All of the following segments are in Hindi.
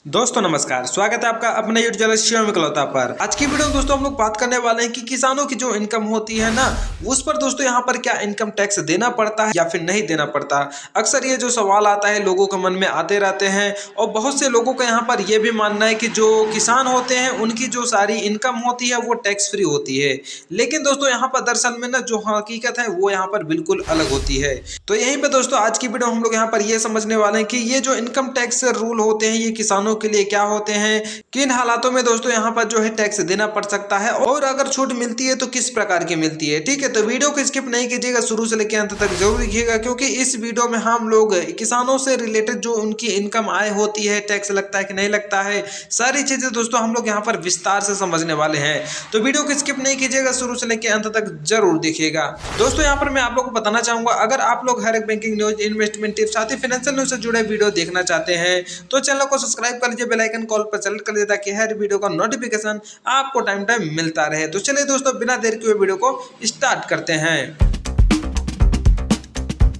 दोस्तों नमस्कार, स्वागत है आपका अपने यूट्यूब चैनल शिवम इकलौता पर। आज की वीडियो में दोस्तों हम लोग बात करने वाले हैं कि किसानों की जो इनकम होती है ना, उस पर दोस्तों यहाँ पर क्या इनकम टैक्स देना पड़ता है या फिर नहीं देना पड़ता। अक्सर ये जो सवाल आता है लोगों के मन में आते रहते हैं और बहुत से लोगों का यहाँ पर यह भी मानना है कि जो किसान होते हैं उनकी जो सारी इनकम होती है वो टैक्स फ्री होती है। लेकिन दोस्तों यहाँ पर दरअसल में ना जो हकीकत है वो यहाँ पर बिल्कुल अलग होती है। तो यहीं पर दोस्तों आज की वीडियो हम लोग यहाँ पर ये समझने वाले हैं कि ये जो इनकम टैक्स रूल होते हैं ये किसानों के लिए क्या होते हैं, किन हालातों में दोस्तों यहाँ पर जो है टैक्स देना पड़ सकता है और अगर छूट मिलती है तो किस प्रकार की मिलती है। ठीक है, तो वीडियो को स्किप नहीं कीजिएगा, शुरू से लेकर अंत तक जरूर देखिएगा क्योंकि इस वीडियो में हम लोग किसानों से रिलेटेड जो उनकी इनकम आय होती है, टैक्स लगता है कि नहीं लगता है, सारी चीजें दोस्तों हम लोग यहाँ पर विस्तार से समझने वाले हैं। तो वीडियो को स्किप नहीं कीजिएगा, शुरू से लेकर अंत तक जरूर देखिएगा। दोस्तों यहाँ पर मैं आप लोग को बताना चाहूंगा, अगर आप लोग हर एक बैंकिंग न्यूज, इन्वेस्टमेंट टिप्स, साथ ही फाइनेंशियल न्यूज से जुड़े वीडियो देखना चाहते हैं तो चैनल को सब्सक्राइब कर लीजिए, बेल आइकन कॉल पर सेलेक्ट कर लीजिए ताकि हर वीडियो का नोटिफिकेशन आपको टाइम टाइम मिलता रहे। तो चलिए दोस्तों बिना देर किए वीडियो को स्टार्ट करते हैं।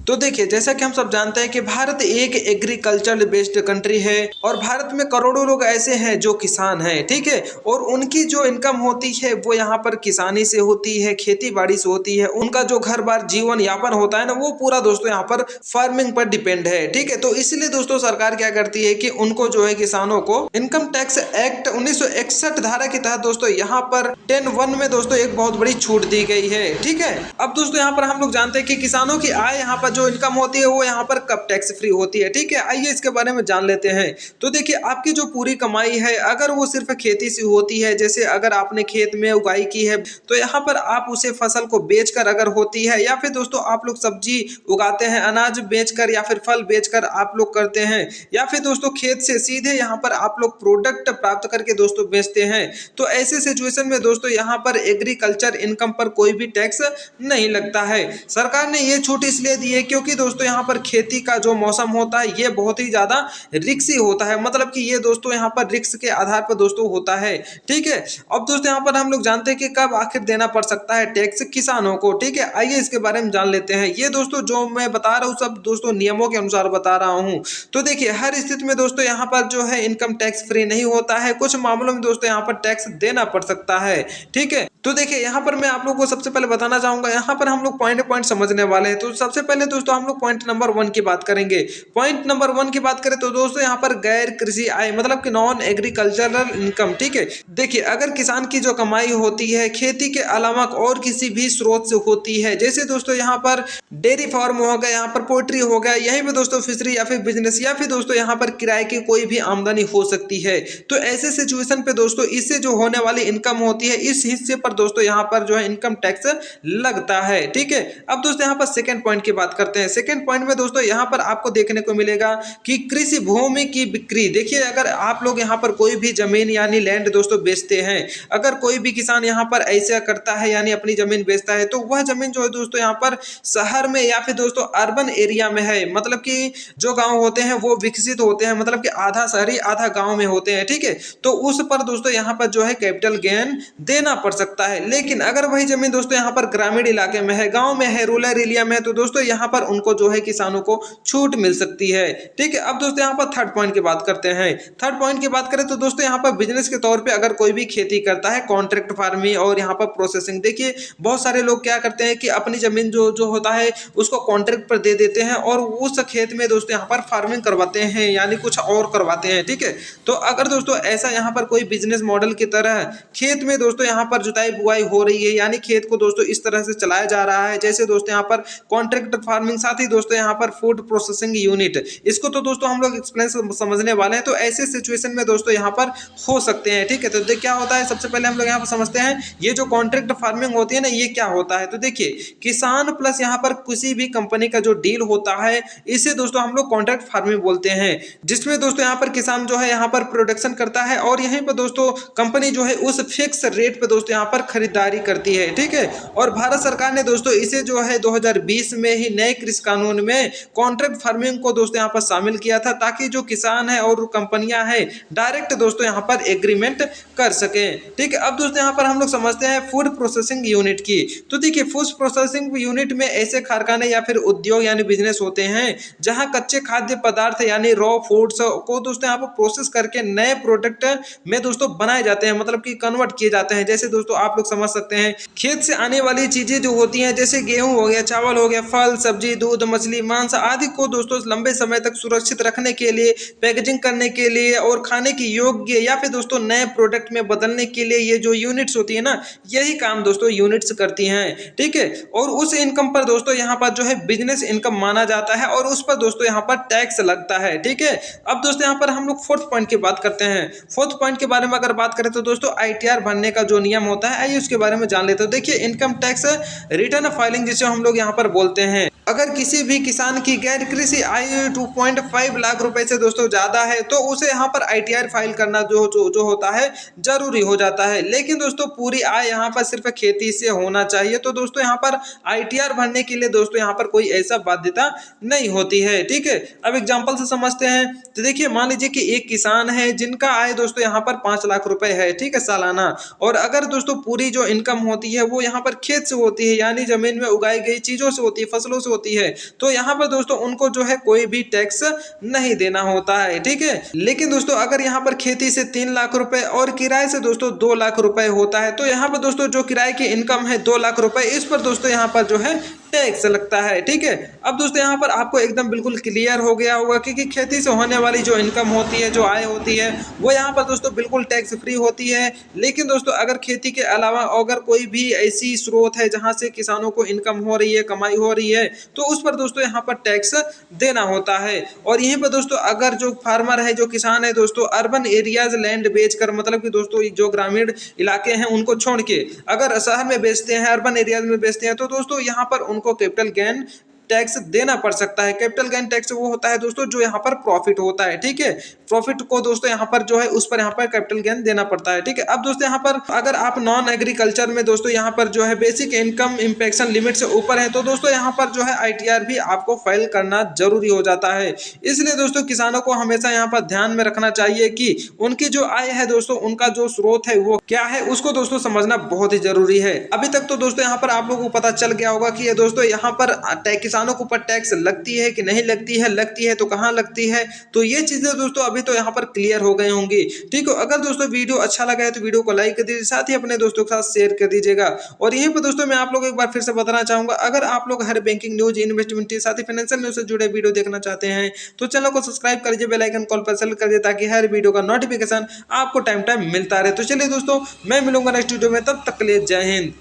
तो देखिए, जैसा कि हम सब जानते हैं कि भारत एक एग्रीकल्चर बेस्ड कंट्री है और भारत में करोड़ों लोग ऐसे हैं जो किसान हैं। ठीक है, और उनकी जो इनकम होती है वो यहाँ पर किसानी से होती है, खेती बाड़ी से होती है। उनका जो घर बार जीवन यापन होता है ना, वो पूरा दोस्तों यहाँ पर फार्मिंग पर डिपेंड है। ठीक है, तो इसलिए दोस्तों सरकार क्या करती है कि उनको जो है किसानों को इनकम टैक्स एक्ट 1961 धारा के तहत दोस्तों यहाँ पर 10(1) में दोस्तों एक बहुत बड़ी छूट दी गई है। ठीक है, अब दोस्तों यहाँ पर हम लोग जानते हैं कि किसानों की आय यहाँ पर जो इनकम होती है वो यहाँ पर कब टैक्स फ्री होती है। ठीक है, आइए इसके बारे में जान लेते हैं। तो देखिए, आपकी जो पूरी कमाई है अगर वो सिर्फ खेती से होती है, जैसे अगर आपने खेत में उगाई की है तो यहाँ पर आप उसे फसल को बेचकर अगर होती है, या फिर दोस्तों आप लोग सब्जी उगाते हैं, अनाज बेचकर या फिर फल बेचकर आप लोग करते हैं, या फिर दोस्तों खेत से सीधे यहाँ पर आप लोग प्रोडक्ट प्राप्त करके दोस्तों बेचते हैं, तो ऐसे सिचुएशन में दोस्तों यहाँ पर एग्रीकल्चर इनकम पर कोई भी टैक्स नहीं लगता है। सरकार ने ये छूट इसलिए दी है क्योंकि दोस्तों यहाँ पर खेती का जो मौसम होता है ये बहुत ही ज्यादा रिस्की होता है, मतलब कि ये दोस्तों यहाँ पर रिस्क के आधार पर दोस्तों होता है। ठीक है, अब दोस्तों यहाँ पर हम लोग जानते हैं कि कब आखिर देना पड़ सकता है टैक्स किसानों को। ठीक है, आइए इसके बारे में जान लेते हैं। ये दोस्तों जो मैं बता रहा हूँ सब दोस्तों नियमों के अनुसार बता रहा हूँ। तो देखिए, हर स्थिति में दोस्तों यहाँ पर जो है इनकम टैक्स फ्री नहीं होता है, कुछ मामलों में दोस्तों यहाँ पर टैक्स देना पड़ सकता है। ठीक है, तो देखिए यहाँ पर मैं आप लोगों को सबसे पहले बताना चाहूंगा, यहाँ पर हम लोग पॉइंट समझने वाले हैं। तो सबसे पहले दोस्तों हम लोग पॉइंट नंबर 1 की बात करेंगे। पॉइंट नंबर 1 की बात करें तो दोस्तों यहाँ पर गैर कृषि आय, मतलब कि नॉन एग्रीकल्चरल इनकम। ठीक है, देखिए अगर किसान की जो कमाई होती है खेती के अलावा और किसी भी स्रोत से होती है, जैसे दोस्तों यहाँ पर डेयरी फार्म हो गया, यहाँ पर पोल्ट्री हो गया, यहीं पे दोस्तों फिशरी या फिर बिजनेस, या फिर दोस्तों यहाँ पर किराए की कोई भी आमदनी हो सकती है, तो ऐसे सिचुएशन पे दोस्तों इससे जो होने वाली इनकम होती है इस हिस्से पर दोस्तों यहाँ पर जो है इनकम टैक्स लगता है। ठीक है, अब दोस्तों यहाँ पर सेकंड पॉइंट की बात करते हैं। सेकंड पॉइंट में दोस्तों यहाँ पर आपको देखने को मिलेगा कि कृषि भूमि की बिक्री। देखिए, अगर आप लोग यहाँ पर कोई भी जमीन यानी लैंड दोस्तों बेचते हैं, अगर कोई भी किसान यहाँ पर ऐसा करता है यानी अपनी जमीन बेचता है, तो वह जमीन जो है दोस्तों यहाँ पर शहर में या फिर दोस्तों अर्बन एरिया में है, मतलब कि जो गांव होते हैं वो विकसित होते हैं, मतलब कि आधा शहरी आधा गांव में होते हैं। ठीक है, तो उस पर दोस्तों यहाँ पर जो है कैपिटल गेन देना पड़ सकता है। लेकिन अगर वही जमीन दोस्तों यहाँ पर ग्रामीण इलाके में है, गांव में है, रूरल एरिया में है, तो दोस्तों यहाँ पर उनको जो है किसानों को छूट मिल सकती है। ठीक है, अब दोस्तों यहाँ पर थर्ड पॉइंट की बात करते हैं। थर्ड पॉइंट की बात करें तो दोस्तों यहाँ पर बिजनेस के तौर पे अगर कोई भी खेती करता है, कॉन्ट्रैक्ट फार्मिंग और यहाँ पर प्रोसेसिंग, देखिए बहुत सारे लोग क्या करते हैं कि अपनी जमीन जो होता है उसको कॉन्ट्रैक्ट पर दे देते हैं और उस खेत में दोस्तों यहाँ पर फार्मिंग करवाते हैं, यानी कुछ और करवाते हैं। ठीक है, तो अगर दोस्तों ऐसा यहाँ पर कोई बिजनेस मॉडल की तरह खेत में दोस्तों यहाँ पर जुताई बुआई हो रही है, यानी खेत को दोस्तों इस तरह से चलाया जा रहा है जैसे दोस्तों यहाँ पर कॉन्ट्रैक्ट फार्मिंग, साथ ही दोस्तों यहाँ पर फूड प्रोसेसिंग यूनिट, इसको तो दोस्तों हम लोग एक्सप्लेन समझने वाले हैं। तो ऐसे सिचुएशन में दोस्तों यहाँ पर हो सकते हैं। ठीक है, तो क्या होता है, सबसे पहले हम लोग यहाँ पर समझते हैं ये जो कॉन्ट्रैक्ट फार्मिंग होती है ना, ये क्या होता है। तो देखिए, किसान प्लस यहाँ पर किसी भी कंपनी का जो डील होता है इसे दोस्तों हम लोग कॉन्ट्रैक्ट फार्मिंग बोलते हैं, जिसमें दोस्तों यहाँ पर किसान जो है यहाँ पर प्रोडक्शन करता है और यहीं पर दोस्तों कंपनी जो है उस फिक्स रेट पे दोस्तों यहाँ पर खरीदारी करती है। ठीक है, और भारत सरकार ने दोस्तों इसे जो है 2020 में ही नए नए कृषि कानून में कॉन्ट्रैक्ट फार्मिंग को दोस्तों यहाँ पर शामिल किया था, ताकि जो किसान है और कंपनियां हैं डायरेक्ट दोस्तों यहाँ पर एग्रीमेंट कर सके। ठीक है, अब दोस्तों यहाँ पर हम लोग समझते हैं फूड प्रोसेसिंग यूनिट की। तो देखिए, फूड प्रोसेसिंग यूनिट में ऐसे कारखाने या फिर उद्योग यानी बिजनेस होते हैं जहां कच्चे खाद्य पदार्थ यानी रॉ फूड्स को दोस्तों यहाँ पर प्रोसेस करके नए प्रोडक्ट में दोस्तों बनाए जाते हैं, मतलब कि कन्वर्ट किए जाते हैं। जैसे दोस्तों आप लोग समझ सकते हैं, खेत से आने वाली चीजें जो होती हैं, जैसे गेहूं हो गया, चावल हो गया, फल सब्जी, दूध, मछली, मांस आदि को दोस्तों लंबे समय तक सुरक्षित रखने के लिए, पैकेजिंग करने के लिए और खाने की योग्य या फिर दोस्तों नए प्रोडक्ट में बदलने के लिए ये जो यूनिट्स होती है ना, यही काम दोस्तों यूनिट्स करती हैं। ठीक है, और उस इनकम पर दोस्तों यहाँ पर जो है बिजनेस इनकम माना जाता है और उस पर दोस्तों यहाँ पर टैक्स लगता है। ठीक है, अब दोस्तों यहाँ पर हम लोग फोर्थ पॉइंट की बात करते हैं। फोर्थ पॉइंट के बारे में अगर बात करें तो दोस्तों आईटीआर भरने का जो नियम होता है, आइए उसके बारे में जान लेते हैं। देखिए, इनकम टैक्स रिटर्न फाइलिंग जिसे हम लोग यहाँ पर बोलते हैं, अगर किसी भी किसान की गैर कृषि आय 2.5 लाख रुपए से दोस्तों ज्यादा है तो उसे यहाँ पर आईटीआर फाइल करना जो होता है जरूरी हो जाता है। लेकिन दोस्तों पूरी आय यहाँ पर सिर्फ खेती से होना चाहिए, तो दोस्तों यहाँ पर आईटीआर भरने के लिए दोस्तों यहाँ पर कोई ऐसा बाध्यता नहीं होती है। ठीक है, अब एग्जाम्पल से समझते हैं। तो देखिए, मान लीजिए कि एक किसान है जिनका आय दोस्तों यहाँ पर 5 लाख रुपए है, ठीक है, सालाना, और अगर दोस्तों पूरी जो इनकम होती है वो यहाँ पर खेत से होती है, यानी जमीन में उगाई गई चीजों से होती है, फसलों से होती है, तो यहाँ पर दोस्तों उनको जो है कोई भी टैक्स नहीं देना होता है। ठीक है, लेकिन दोस्तों अगर यहाँ पर खेती से 3 लाख रुपए और किराए से दोस्तों 2 लाख रुपए होता है, तो यहाँ पर दोस्तों जो किराए की इनकम है 2 लाख रुपए, इस पर दोस्तों यहाँ पर जो है टैक्स लगता है। ठीक है, अब दोस्तों यहाँ पर आपको एकदम बिल्कुल क्लियर हो गया होगा कि खेती से होने वाली जो इनकम होती है, जो आय होती है, वो यहाँ पर दोस्तों बिल्कुल टैक्स फ्री होती है। लेकिन दोस्तों अगर खेती के अलावा अगर कोई भी ऐसी स्रोत है जहाँ से किसानों को इनकम हो रही है, कमाई हो रही है, तो उस पर दोस्तों यहाँ पर टैक्स देना होता है। और यहीं पर दोस्तों अगर जो फार्मर है, जो किसान है दोस्तों, अर्बन एरियाज लैंड बेचकर, मतलब कि दोस्तों जो ग्रामीण इलाके हैं उनको छोड़ के अगर शहर में बेचते हैं, अर्बन एरियाज में बेचते हैं, तो दोस्तों यहाँ पर उनको कैपिटल गेन टैक्स देना पड़ सकता है। कैपिटल गेन टैक्स वो होता है दोस्तों जो यहाँ पर प्रॉफिट होता है। ठीक है, प्रॉफिट को दोस्तों यहाँ पर जो है उस पर यहाँ पर कैपिटल गेन देना पड़ता है। ठीक है, अब दोस्तों यहाँ पर अगर आप नॉन एग्रीकल्चर में दोस्तों यहाँ पर जो है बेसिक इनकम इंपेक्शन लिमिट से ऊपर है, तो दोस्तों यहाँ पर जो है आईटीआर भी आपको फाइल करना जरूरी हो जाता है। इसलिए दोस्तों किसानों को हमेशा यहाँ पर ध्यान में रखना चाहिए कि उनकी जो आय है दोस्तों, उनका जो स्रोत है वो क्या है, उसको दोस्तों समझना बहुत ही जरूरी है। अभी तक तो दोस्तों यहाँ पर आप लोगों को पता चल गया होगा कि ये दोस्तों यहाँ पर किसानों के ऊपर टैक्स लगती है कि नहीं लगती है, लगती है तो कहाँ लगती है, तो ये चीजें दोस्तों अभी तो यहाँ पर क्लियर हो गई होंगी। ठीक है, अगर दोस्तों वीडियो अच्छा लगा है तो वीडियो को लाइक कर दीजिए, साथ ही अपने दोस्तों के साथ शेयर कर दीजिएगा। और यहीं पर दोस्तों मैं आप लोग एक बार फिर से बताना चाहूंगा, अगर आप लोग हर बैंकिंग न्यूज, इन्वेस्टमेंट साथ ही फाइनेंशियल न्यूज से जुड़े वीडियो देखना चाहते हैं तो चैनल को सब्सक्राइब कर लीजिए, बेल आइकन कॉल पर सेलेक्ट कर दीजिए, ताकि हर वीडियो का नोटिफिकेशन आपको टाइम टाइम मिलता रहे। तो चलिए दोस्तों, मैं मिलूंगा नेक्स्ट वीडियो में, तब तक के लिए जय हिंद।